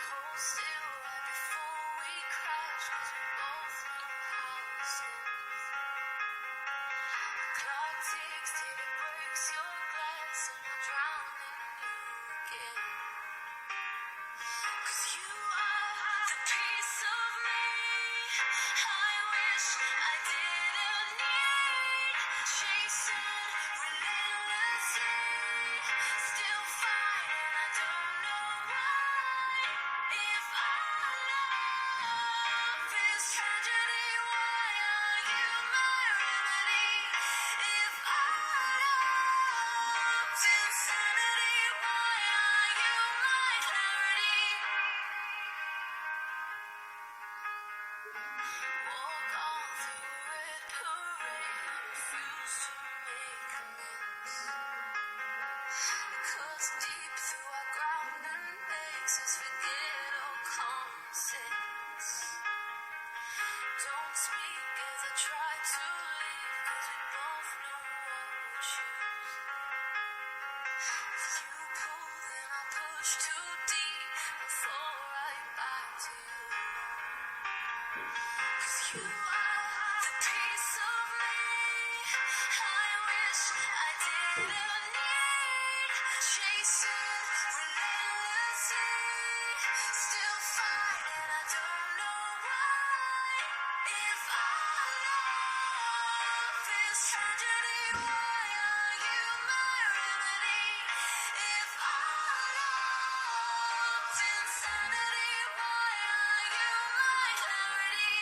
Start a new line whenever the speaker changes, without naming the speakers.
Hold still right before we crash, 'cause we both know how this ends. Clock ticks till it breaks your glass, and I'll drown in you again. 'Cause you are the piece of me I wish I didn't need. Chasing relentlessly, still fighting, I don't know why. If our love is tragedy, why are you my remedy? If our love's insanity, why are you my clarity? Walk on through red parade, refuse to make amends. 'Cause deep through our ground and makes us forget all common sense. Don't speak as I try to leave, 'cause we both know what we choose. If you pull, then I push too deep and fall right back to you. 'Cause you are the piece of me I wish I didn't need. Chasing relentlessly, still fighting, I don't know why. If our love is tragedy, why are you my remedy? If our love's insanity, why are you my clarity?